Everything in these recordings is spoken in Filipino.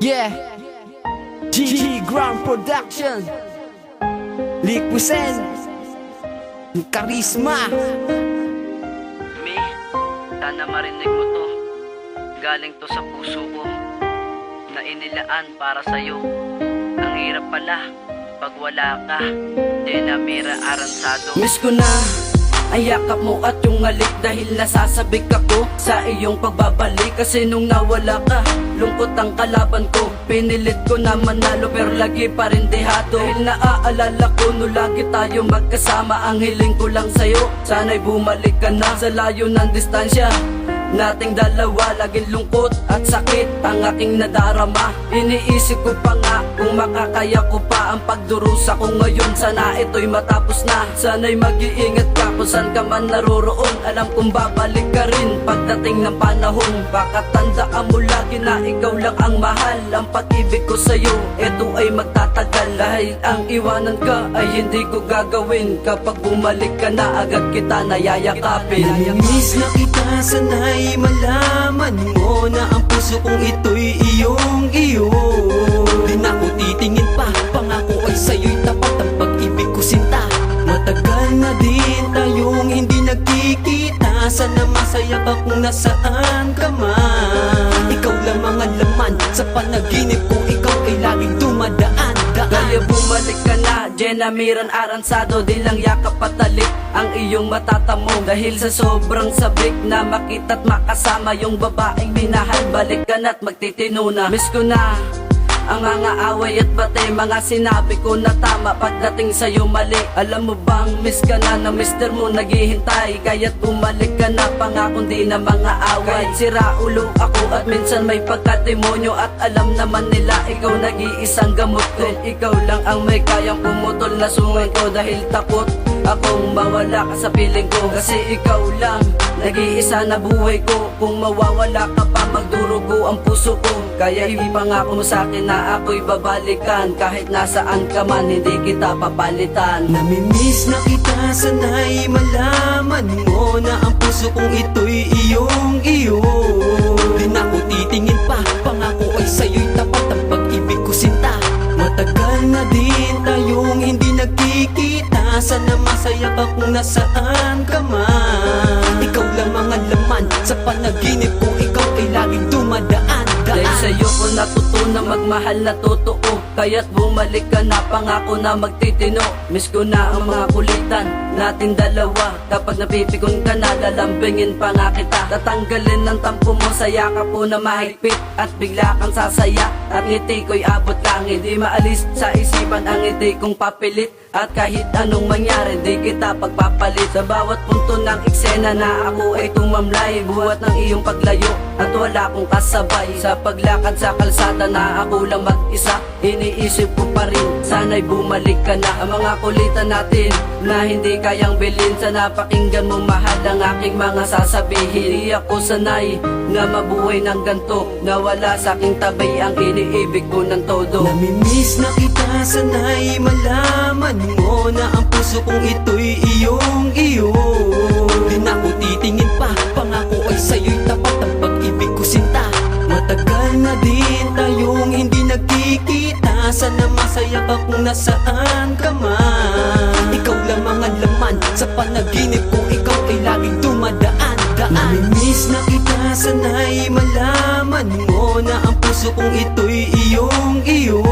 Yeah, G Ground Production, Liquisen, Charisma. Mi, sana marinig mo to. Galing to sa puso ko na inilaan para sa'yo. Ang hirap pala pag wala ka. Jenamira Aransado. Miss ko na ang yakap mo at yung halik, dahil nasasabik ako sa iyong pagbabalik. Kasi nung nawala ka, lungkot ang kalaban ko. Pinilit ko na manalo pero lagi pa rin dehado. Dahil naaalala ko no lagi tayo magkasama. Ang hiling ko lang sa'yo, sana'y bumalik ka na. Sa layo ng distansya nating dalawa, laging lungkot at sakit ang aking nadarama. Iniisip ko pa nga kung makakaya ko pa ang pagdurusa ko ngayon. Sana ito'y matapos na, sana'y mag-iingat ka kung saan ka man naroroon. Alam kong babalik ka rin pagdating ng panahon. Baka tandaan mo lagi na ikaw lang ang mahal. Ang pag-ibig ko sa'yo, ito ay magtatagal. Dahil ang iwanan ka ay hindi ko gagawin. Kapag bumalik ka na, agad kita nayayakapin. Namiss na kita, sana'y malaman mo na ang puso kong ito'y iyong-iyo. Di na ako titingin pa, pangako ay sa'yo'y tapat ang pag-ibig ko sinta. Matagal na din tayong hindi nagkikita. Sana masaya ka kung nasaan ka man. Ikaw lang ang laman sa panaginip ko, ikaw ay laging dumadaan. Kaya bumalik ka na, Jenamira Aransado. Di lang yakap patalik ang iyong matatamo. Dahil sa sobrang sabik na makita't makasama yung babaeng minahal. Balik ka na't magtitino na. Miss ko na ang mga away at bate, mga sinabi ko na tama pagdating sa'yo mali. Alam mo bang miss ka na mister mo naghihintay. Kaya't bumalik ka na, pangako di na mga away. Kahit sira ulo ako at minsan may pagkademonyo, at alam naman nila ikaw nag-iisang gamot ko. Ikaw lang ang may kayang pumutol na sungay ko. Dahil takot akong mawala ka sa piling ko. Kasi ikaw lang nag-iisa na buhay ko. Kung mawawala ka pa, magdurugo ang puso ko. Kaya ipangako mo sa'kin na ako'y babalikan. Kahit nasaan ka man, hindi kita papalitan. Namimiss na kita, sana'y malaman mo na ang puso kong ito'y iyong-iyo. Di na ako titingin pa, pangako ay sa'yo'y tapat ang pag-ibig ko sinta. Matagal na din tayong hindi nagkikita. Sana masaya ka kung nasaan ka man. Ikaw lang ang laman sa panaginip ko, ikaw ay laging dumadaan. Dahil sa'yo ko natutunan magmahal na totoo. Kaya't bumalik ka na, pangako na magtitino. Miss ko na ang mga kulitan natin dalawa. Kapag napipikon ka na, lalambingin pa nga kita. Tatanggalin ng tampo mo sa yakap po na mahigpit. At bigla kang sasaya at ngiti ko'y abot lang. Hindi maalis sa isipan ang ngiti kong papilit. At kahit anong mangyari, di kita pagpapalit. Sa bawat punto ng eksena na ako ay tumamlay. Buhat ng iyong paglayo at wala kong kasabay. Sa paglakad sa kalsada na ako lang mag-isa, iniisip ko pa rin, sana'y bumalik ka na. Ang mga kulitan natin na hindi kayang bilhin, sana pakinggan mo mahal ang aking mga sasabihin. Di ako sanay na mabuhay ng ganto, na wala sa aking tabi ang iniibig ko ng todo. Namimiss na kita, sana'y malaman mo na ang puso kong ito'y iyong-iyo. Di na ako titingin pa, pangako ay sa'yo'y tapat ang pag-ibig ko sinta. Matagal na din tayong hindi nagkikita. Sana masaya ka kung nasaan ka man. Ikaw lang ang laman sa panaginip ko, ikaw ay laging dumadaan. Namimiss na kita, sana'y malaman mo na ang puso kong ito'y iyong-iyo.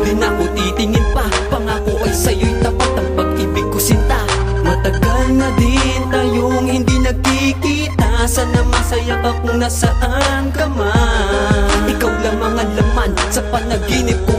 Di na ako titingin pa, pangako ay sa'yo'y tapat ang pag-ibig ko sinta. Matagal na din tayong hindi nagkikita. Sana masaya ka kung nasaan ka man. Ikaw lang ang laman sa panaginip ko,